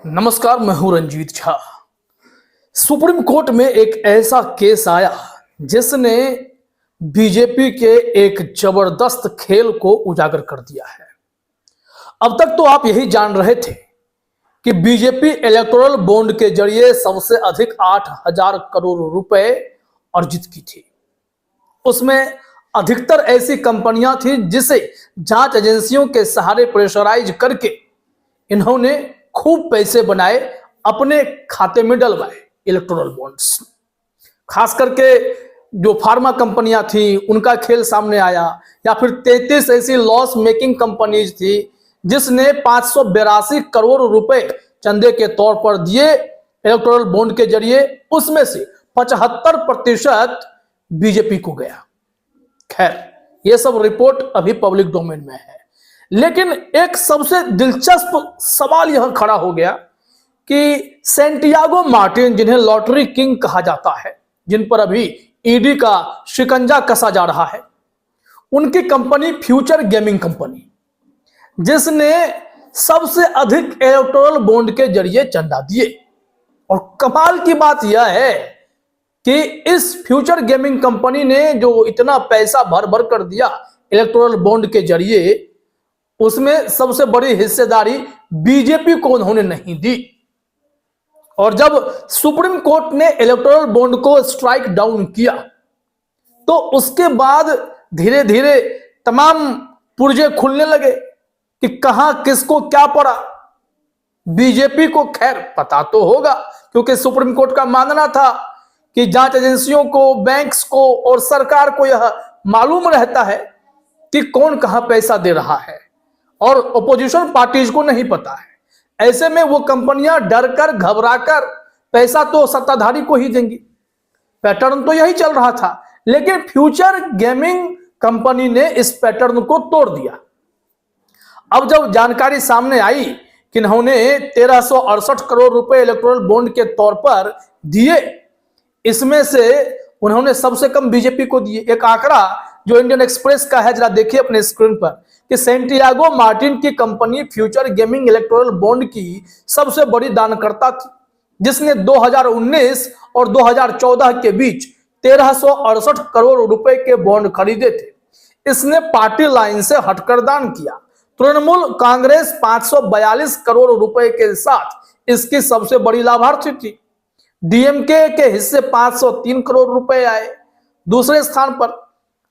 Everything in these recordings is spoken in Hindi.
नमस्कार, मैं हूं रंजीत झा। सुप्रीम कोर्ट में एक ऐसा केस आया जिसने बीजेपी के एक जबरदस्त खेल को उजागर कर दिया है। अब तक तो आप यही जान रहे थे कि बीजेपी इलेक्टोरल बॉन्ड के जरिए सबसे अधिक 8,000 करोड़ रुपए अर्जित की थी। उसमें अधिकतर ऐसी कंपनियां थी जिसे जांच एजेंसियों के सहारे प्रेशराइज करके इन्होंने खूब पैसे बनाए, अपने खाते में डलवाए इलेक्टोरल बॉन्ड्स। खास करके जो फार्मा कंपनियां थी उनका खेल सामने आया, या फिर 33 ऐसी लॉस मेकिंग कंपनीज थी जिसने 582 करोड़ रुपए चंदे के तौर पर दिए इलेक्टोरल बॉन्ड के जरिए। उसमें से 75% बीजेपी को गया। खैर, यह सब रिपोर्ट अभी पब्लिक डोमेन में है, लेकिन एक सबसे दिलचस्प सवाल यहां खड़ा हो गया कि सैंटियागो मार्टिन, जिन्हें लॉटरी किंग कहा जाता है, जिन पर अभी ईडी का शिकंजा कसा जा रहा है, उनकी कंपनी फ्यूचर गेमिंग कंपनी, जिसने सबसे अधिक इलेक्टोरल बॉन्ड के जरिए चंदा दिए। और कमाल की बात यह है कि इस फ्यूचर गेमिंग कंपनी ने जो इतना पैसा भर भर कर दिया इलेक्टोरल बॉन्ड के जरिए, उसमें सबसे बड़ी हिस्सेदारी बीजेपी को उन्होंने नहीं दी। और जब सुप्रीम कोर्ट ने इलेक्टोरल बॉन्ड को स्ट्राइक डाउन किया, तो उसके बाद धीरे धीरे तमाम पुर्जे खुलने लगे कि कहां किसको क्या पड़ा। बीजेपी को खैर पता तो होगा, क्योंकि सुप्रीम कोर्ट का मानना था कि जांच एजेंसियों को, बैंक्स को और सरकार को यह मालूम रहता है कि कौन कहां पैसा दे रहा है, और ओपोजिशन पार्टीज को नहीं पता है। ऐसे में वो कंपनियां डरकर, घबराकर पैसा तो सत्ताधारी को ही देंगी। पैटर्न तो यही चल रहा था, लेकिन फ्यूचर गेमिंग कंपनी ने इस पैटर्न को तोड़ दिया। अब जब जानकारी सामने आई कि इन्होंने 1368 करोड़ रुपए इलेक्टोरल बॉन्ड के तौर पर दिए, इसमें से उन्होंने सबसे कम बीजेपी को दिए। एक आंकड़ा जो इंडियन एक्सप्रेस का है, जरा देखिए अपने स्क्रीन पर, कि सैंटियागो मार्टिन की company future gaming electoral bond की सबसे बड़ी दानकर्ता थी, जिसने 2019 और 2014 के बीच 1368 करोड़ रुपए के बॉन्ड खरीदे थे। इसने पार्टी लाइन से हटकर दान किया। तृणमूल कांग्रेस 542 करोड़ रुपए के साथ इसकी सबसे बड़ी लाभार्थी थी। डीएमके के हिस्से 503 करोड़ रुपए आए दूसरे स्थान पर,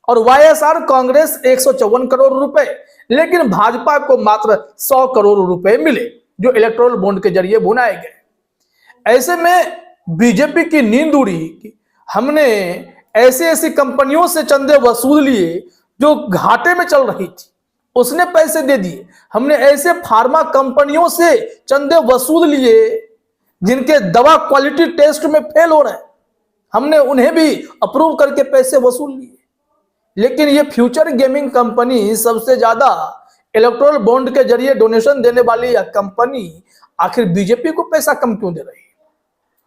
और वाईएसआर कांग्रेस 154 करोड़ रुपए, लेकिन भाजपा को मात्र 100 करोड़ रुपए मिले, जो इलेक्टोरल बॉन्ड के जरिए भुनाए गए। ऐसे में बीजेपी की नींद उड़ी कि हमने ऐसी ऐसी कंपनियों से चंदे वसूल लिए जो घाटे में चल रही थी, उसने पैसे दे दिए। हमने ऐसे फार्मा कंपनियों से चंदे वसूल लिए जिनके दवा क्वालिटी टेस्ट में फेल हो रहे हैं, हमने उन्हें भी अप्रूव करके पैसे वसूल लिए। लेकिन ये फ्यूचर गेमिंग कंपनी, सबसे ज्यादा इलेक्टोरल बॉन्ड के जरिए डोनेशन देने वाली यह कंपनी, आखिर बीजेपी को पैसा कम क्यों दे रही है?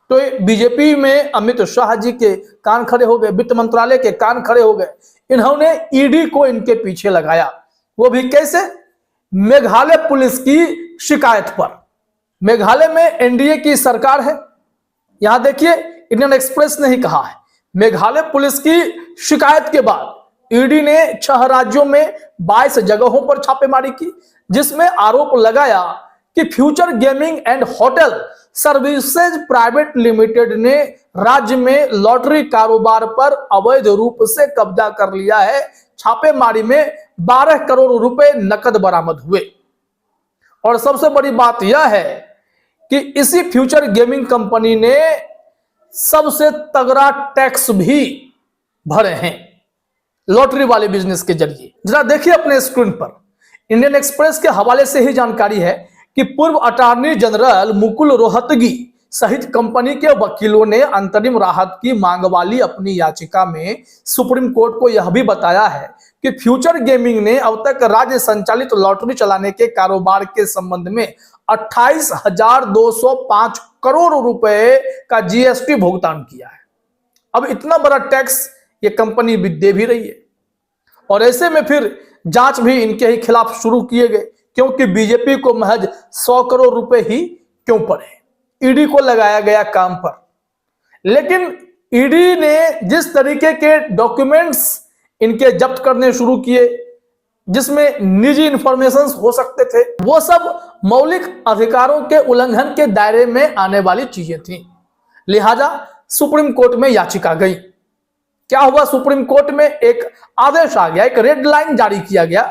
तो बीजेपी में अमित शाह जी के कान खड़े हो गए, वित्त मंत्रालय के कान खड़े हो गए। इन्होंने ईडी को इनके पीछे लगाया। वो भी कैसे? मेघालय पुलिस की शिकायत पर। मेघालय में एनडीए की सरकार है। यहां देखिए, इंडियन एक्सप्रेस ने ही कहा है, मेघालय पुलिस की शिकायत के बाद ईडी ने 6 राज्यों में 22 जगहों पर छापेमारी की, जिसमें आरोप लगाया कि future gaming and hotel services private limited ने राज्य में लॉटरी कारोबार पर अवैध रूप से कब्जा कर लिया है। छापेमारी में 12 करोड़ रुपए नकद बरामद हुए। और सबसे बड़ी बात यह है कि इसी फ्यूचर गेमिंग कंपनी ने सबसे तगड़ा टैक्स भी भरे हैं लॉटरी वाले बिजनेस के जरिए। जरा देखिए अपने स्क्रीन पर, इंडियन एक्सप्रेस के हवाले से ही जानकारी है कि पूर्व अटॉर्नी जनरल मुकुल रोहतगी सहित कंपनी के वकीलों ने अंतरिम राहत की मांग वाली अपनी याचिका में सुप्रीम कोर्ट को यह भी बताया है कि फ्यूचर गेमिंग ने अब तक राज्य संचालित लॉटरी चलाने के कारोबार के संबंध में 28,205 करोड़ रुपए का जीएसटी भुगतान किया है। अब इतना बड़ा टैक्स ये कंपनी भी दे भी रही है, और ऐसे में फिर जांच भी इनके ही खिलाफ शुरू किए गए, क्योंकि बीजेपी को महज 100 करोड़ रुपए ही क्यों पड़े। ईडी को लगाया गया काम पर, लेकिन ईडी ने जिस तरीके के डॉक्यूमेंट्स इनके जब्त करने शुरू किए, जिसमें निजी इंफॉर्मेशन हो सकते थे, वो सब मौलिक अधिकारों के उल्लंघन के दायरे में आने वाली चीजें थी। लिहाजा सुप्रीम कोर्ट में याचिका गई। क्या हुआ, सुप्रीम कोर्ट में एक आदेश आ गया, एक रेड लाइन जारी किया गया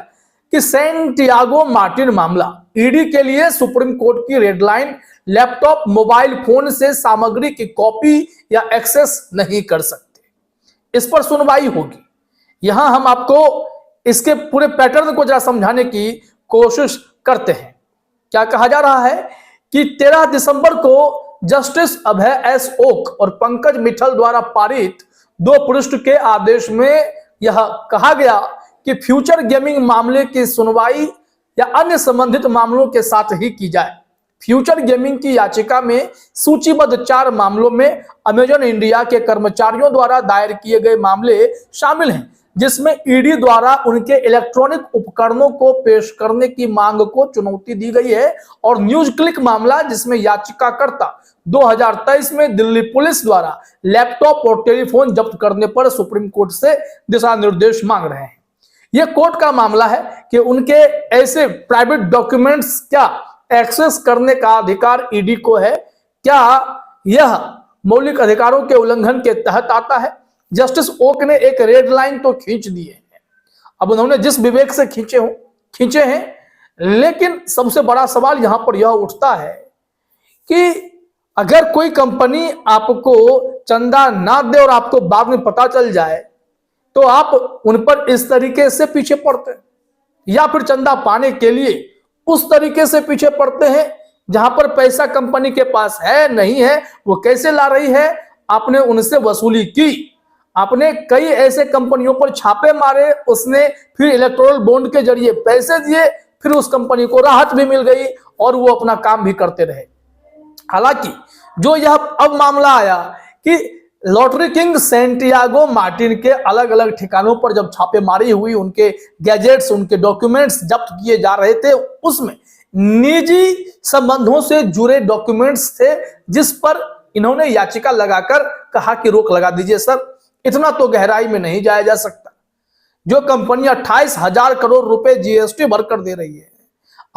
कि सैंटियागो मार्टिन मामला, ईडी के लिए सुप्रीम कोर्ट की red line, laptop mobile phone से सामग्री की कॉपी या एक्सेस नहीं कर सकते। इस पर सुनवाई होगी। यहां हम आपको इसके पूरे पैटर्न को जरा समझाने की कोशिश करते हैं। क्या कहा जा रहा है कि 13 दिसंबर को जस्टिस अभय एस ओक और पंकज मित्तल द्वारा पारित 2 पृष्ठ के आदेश में यह कहा गया कि फ्यूचर गेमिंग मामले की सुनवाई या अन्य संबंधित मामलों के साथ ही की जाए। फ्यूचर गेमिंग की याचिका में सूचीबद्ध 4 मामलों में अमेजन इंडिया के कर्मचारियों द्वारा दायर किए गए मामले शामिल हैं, जिसमें ईडी द्वारा उनके इलेक्ट्रॉनिक उपकरणों को पेश करने की मांग को चुनौती दी गई है, और न्यूज क्लिक मामला जिसमें याचिकाकर्ता 2023 में दिल्ली पुलिस द्वारा लैपटॉप और टेलीफोन जब्त करने पर सुप्रीम कोर्ट से दिशा निर्देश मांग रहे हैं। यह कोर्ट का मामला है कि उनके ऐसे प्राइवेट डॉक्यूमेंट्स क्या एक्सेस करने का अधिकार ईडी को है, क्या यह मौलिक अधिकारों के उल्लंघन के तहत आता है। जस्टिस ओक ने एक रेड लाइन तो खींच दी है, अब उन्होंने जिस विवेक से खींचे हैं, लेकिन सबसे बड़ा सवाल यहां पर यह उठता है कि अगर कोई कंपनी आपको चंदा ना दे और आपको बाद में पता चल जाए तो आप उन पर इस तरीके से पीछे पड़ते हैं, या फिर चंदा पाने के लिए उस तरीके से पीछे पड़ते हैं जहां पर पैसा कंपनी के पास है नहीं है, वो कैसे ला रही है, आपने उनसे वसूली की, आपने कई ऐसे कंपनियों पर छापे मारे, उसने फिर इलेक्टोरल बॉन्ड के जरिए पैसे दिए, फिर उस कंपनी को राहत भी मिल गई और वो अपना काम भी करते रहे। हालांकि जो यह अब मामला आया कि लॉटरी किंग सैंटियागो मार्टिन के अलग अलग ठिकानों पर जब छापेमारी हुई, उनके गैजेट्स, उनके डॉक्यूमेंट्स जब्त किए जा रहे थे, उसमें निजी संबंधों से जुड़े डॉक्यूमेंट्स थे, जिस पर इन्होंने याचिका लगाकर कहा कि रोक लगा दीजिए सर, इतना तो गहराई में नहीं जाया जा सकता। जो कंपनी 28,000 करोड़ रुपए जीएसटी भरकर दे रही है,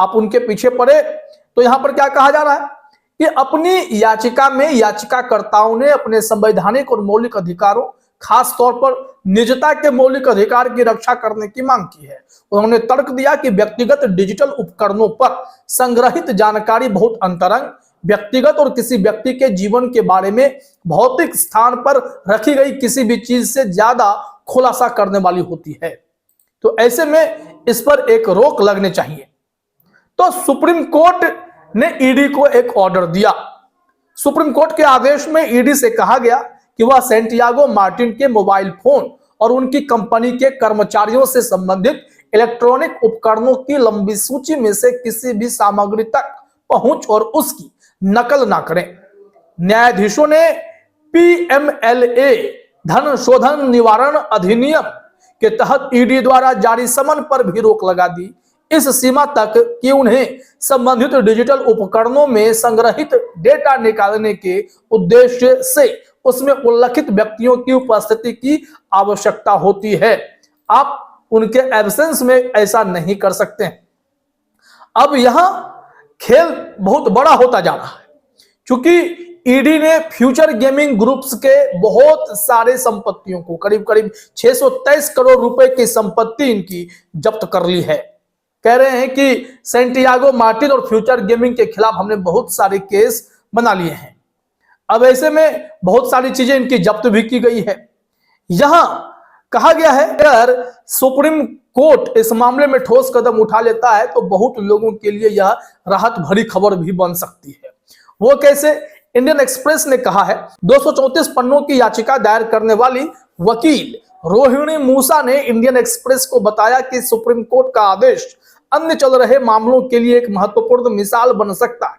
आप उनके पीछे पड़े। तो यहां पर क्या कहा जा रहा है कि अपनी याचिका में याचिकाकर्ताओं ने अपने संवैधानिक और मौलिक अधिकारों, खास तौर पर निजता के मौलिक अधिकार की रक्षा करने की मांग की है। उन्होंने तर्क दिया कि व्यक्तिगत डिजिटल उपकरणों पर संग्रहित जानकारी बहुत अंतरंग, व्यक्तिगत और किसी व्यक्ति के जीवन के बारे में भौतिक स्थान पर रखी गई किसी भी चीज से ज्यादा खुलासा करने वाली होती है, तो ऐसे में इस पर एक रोक लगने चाहिए। तो सुप्रीम कोर्ट ने ईडी को एक ऑर्डर दिया। सुप्रीम कोर्ट के आदेश में ईडी से कहा गया कि वह सैंटियागो मार्टिन के मोबाइल फोन और उनकी कंपनी के कर्मचारियों से संबंधित इलेक्ट्रॉनिक उपकरणों की लंबी सूची में से किसी भी सामग्री तक पहुंच और उसकी नकल ना करें। न्यायाधीशों ने पीएमएलए धन शोधन निवारण अधिनियम के तहत ईडी द्वारा जारी समन पर भी रोक लगा दी, इस सीमा तक कि उन्हें संबंधित डिजिटल उपकरणों में संग्रहित डेटा निकालने के उद्देश्य से उसमें उल्लिखित व्यक्तियों की उपस्थिति की आवश्यकता होती है। आप उनके एब्सेंस में ऐसा नहीं कर सकते हैं। अब यहां खेल बहुत बड़ा होता जा रहा है, क्योंकि ईडी ने फ्यूचर गेमिंग ग्रुप्स के बहुत सारे संपत्तियों को, करीब करीब 623 करोड़ रुपए की संपत्ति इनकी जब्त कर ली है। कह रहे हैं कि सैंटियागो मार्टिन और फ्यूचर गेमिंग के खिलाफ हमने बहुत सारे केस बना लिए हैं। अब ऐसे में बहुत सारी चीजें इनकी जब्त भी की गई है। यहां कहा गया है अगर सुप्रीम कोर्ट इस मामले में ठोस कदम उठा लेता है तो बहुत लोगों के लिए यह राहत भरी खबर भी बन सकती है। वो कैसे? इंडियन एक्सप्रेस ने कहा है 234 पन्नों की याचिका दायर करने वाली वकील रोहिणी मूसा ने इंडियन एक्सप्रेस को बताया कि सुप्रीम कोर्ट का आदेश अन्य चल रहे मामलों के लिए एक महत्वपूर्ण मिसाल बन सकता है।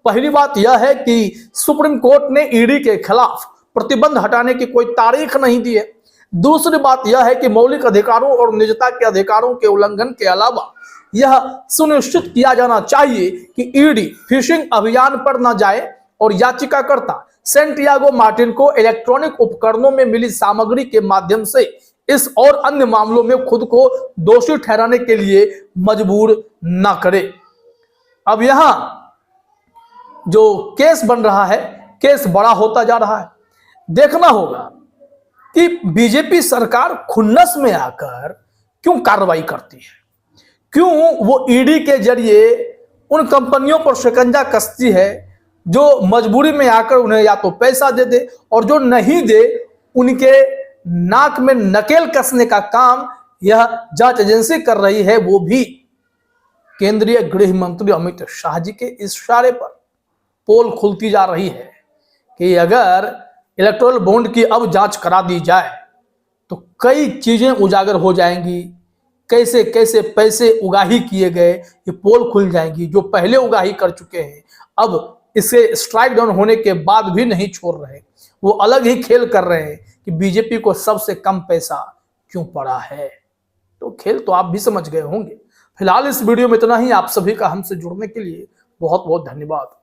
पहली बात यह है कि सुप्रीम कोर्ट ने ईडी के खिलाफ प्रतिबंध हटाने की कोई तारीख नहीं दी है। दूसरी बात यह है कि मौलिक अधिकारों और निजता के अधिकारों के उल्लंघन के अलावा यह सुनिश्चित किया जाना चाहिए कि ईडी फिशिंग अभियान पर न जाए और याचिकाकर्ता सैंटियागो मार्टिन को इलेक्ट्रॉनिक उपकरणों में मिली सामग्री के माध्यम से इस और अन्य मामलों में खुद को दोषी ठहराने के लिए मजबूर न करे। अब यहां जो केस बन रहा है, केस बड़ा होता जा रहा है। देखना होगा कि बीजेपी सरकार खुन्नस में आकर क्यों कार्रवाई करती है, क्यों वो ईडी के जरिए उन कंपनियों पर शिकंजा कसती है जो मजबूरी में आकर उन्हें या तो पैसा दे दे और जो नहीं दे उनके नाक में नकेल कसने का काम यह जांच एजेंसी कर रही है, वो भी केंद्रीय गृह मंत्री अमित शाह जी के इशारे पर। पोल खुलती जा रही है कि अगर इलेक्टोरल बॉन्ड की अब जांच करा दी जाए तो कई चीजें उजागर हो जाएंगी। कैसे कैसे पैसे उगाही किए गए ये पोल खुल जाएंगी। जो पहले उगाही कर चुके हैं अब इसे स्ट्राइक डाउन होने के बाद भी नहीं छोड़ रहे, वो अलग ही खेल कर रहे हैं कि बीजेपी को सबसे कम पैसा क्यों पड़ा है। तो खेल तो आप भी समझ गए होंगे। फिलहाल इस वीडियो में इतना ही। आप सभी का हमसे जुड़ने के लिए बहुत बहुत धन्यवाद।